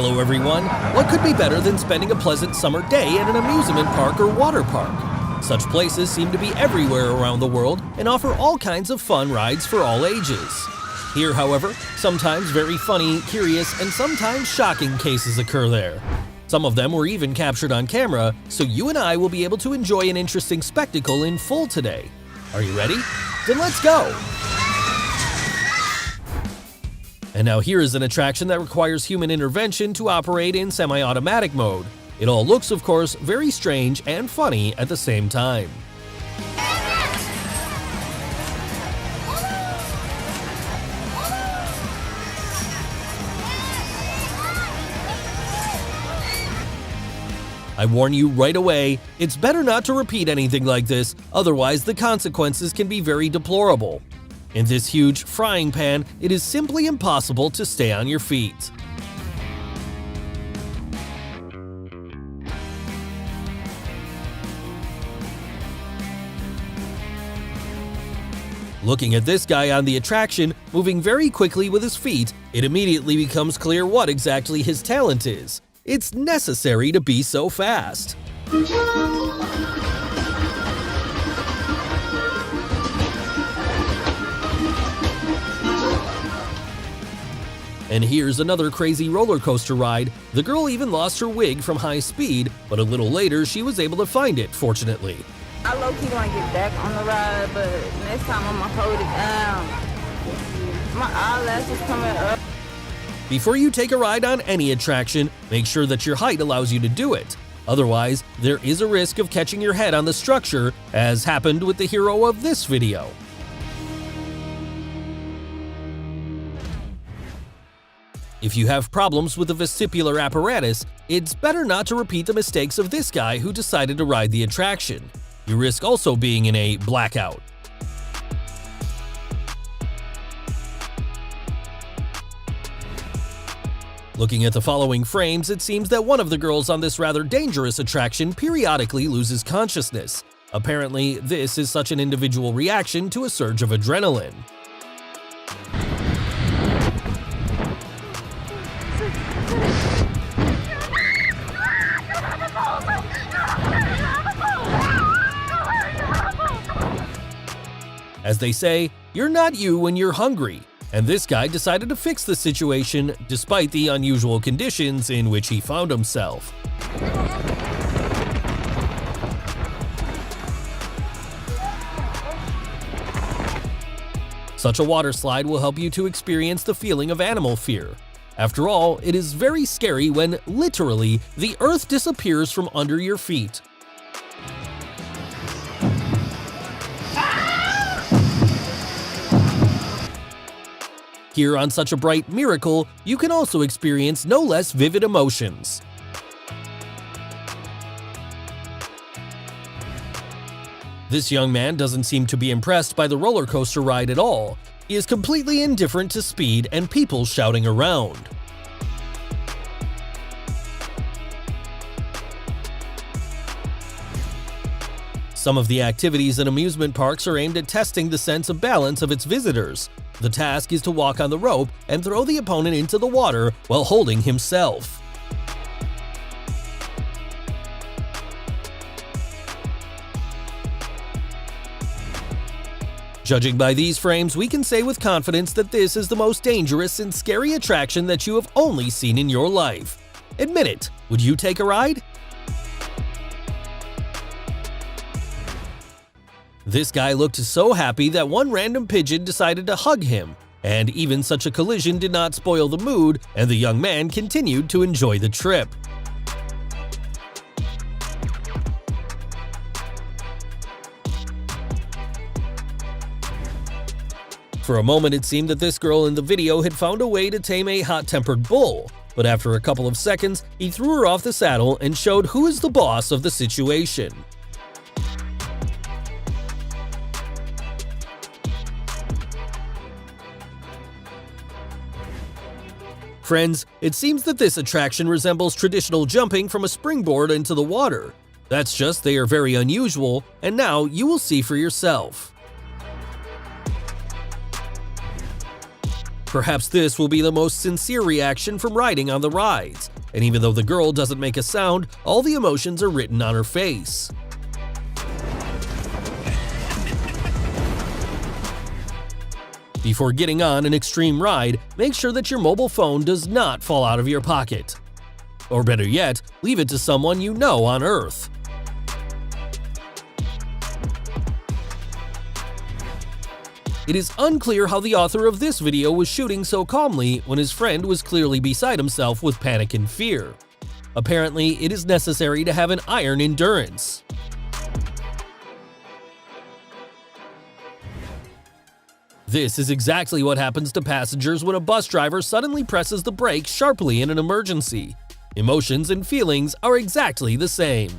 Hello everyone! What could be better than spending a pleasant summer day at an amusement park or water park? Such places seem to be everywhere around the world and offer all kinds of fun rides for all ages. Here, however, sometimes very funny, curious, and sometimes shocking cases occur there. Some of them were even captured on camera, so you and I will be able to enjoy an interesting spectacle in full today. Are you ready? Then let's go! And now here is an attraction that requires human intervention to operate in semi-automatic mode. It all looks, of course, very strange and funny at the same time. I warn you right away, it's better not to repeat anything like this, otherwise the consequences can be very deplorable. In this huge frying pan, it is simply impossible to stay on your feet. Looking at this guy on the attraction, moving very quickly with his feet, it immediately becomes clear what exactly his talent is. It's necessary to be so fast. And here's another crazy roller coaster ride. The girl even lost her wig from high speed, but a little later she was able to find it, fortunately. I low-key want to get back on the ride, but next time I'm gonna hold it down. My eyelashes coming up. Before you take a ride on any attraction, make sure that your height allows you to do it. Otherwise, there is a risk of catching your head on the structure, as happened with the hero of this video. If you have problems with the vestibular apparatus, it's better not to repeat the mistakes of this guy who decided to ride the attraction. You risk also being in a blackout. Looking at the following frames, it seems that one of the girls on this rather dangerous attraction periodically loses consciousness. Apparently, this is such an individual reaction to a surge of adrenaline. As they say, you're not you when you're hungry, and this guy decided to fix the situation despite the unusual conditions in which he found himself. Such a water slide will help you to experience the feeling of animal fear. After all, it is very scary when, literally, the earth disappears from under your feet. Here on such a bright miracle, you can also experience no less vivid emotions. This young man doesn't seem to be impressed by the roller coaster ride at all. He is completely indifferent to speed and people shouting around. Some of the activities in amusement parks are aimed at testing the sense of balance of its visitors. The task is to walk on the rope and throw the opponent into the water while holding himself. Judging by these frames, we can say with confidence that this is the most dangerous and scary attraction that you have only seen in your life. Admit it, would you take a ride? This guy looked so happy that one random pigeon decided to hug him, and even such a collision did not spoil the mood, and the young man continued to enjoy the trip. For a moment it seemed that this girl in the video had found a way to tame a hot-tempered bull, but after a couple of seconds, he threw her off the saddle and showed who is the boss of the situation. Friends, it seems that this attraction resembles traditional jumping from a springboard into the water. That's just they are very unusual, and now you will see for yourself. Perhaps this will be the most sincere reaction from riding on the rides, and even though the girl doesn't make a sound, all the emotions are written on her face. Before getting on an extreme ride, make sure that your mobile phone does not fall out of your pocket. Or better yet, leave it to someone you know on Earth. It is unclear how the author of this video was shooting so calmly when his friend was clearly beside himself with panic and fear. Apparently, it is necessary to have an iron endurance. This is exactly what happens to passengers when a bus driver suddenly presses the brakes sharply in an emergency. Emotions and feelings are exactly the same.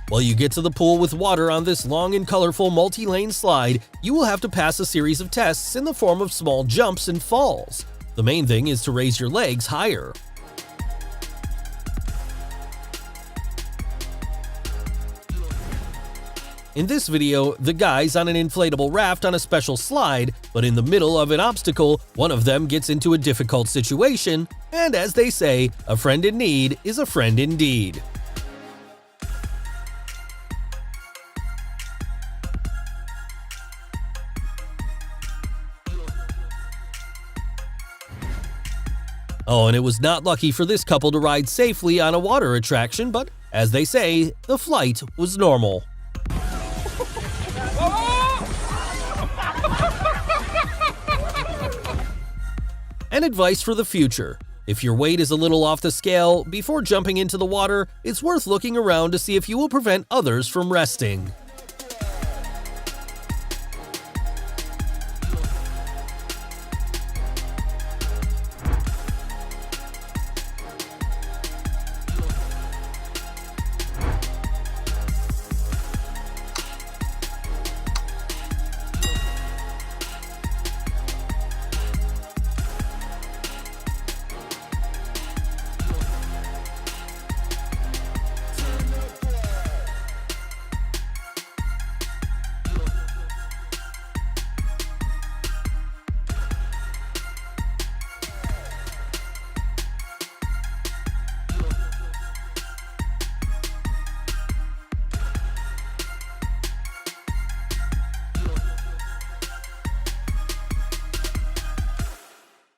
While you get to the pool with water on this long and colorful multi-lane slide, you will have to pass a series of tests in the form of small jumps and falls. The main thing is to raise your legs higher. In this video, the guy's on an inflatable raft on a special slide, but in the middle of an obstacle, one of them gets into a difficult situation, and as they say, a friend in need is a friend indeed. Oh, and it was not lucky for this couple to ride safely on a water attraction, but as they say, the flight was normal. And advice for the future: if your weight is a little off the scale, before jumping into the water, it's worth looking around to see if you will prevent others from resting.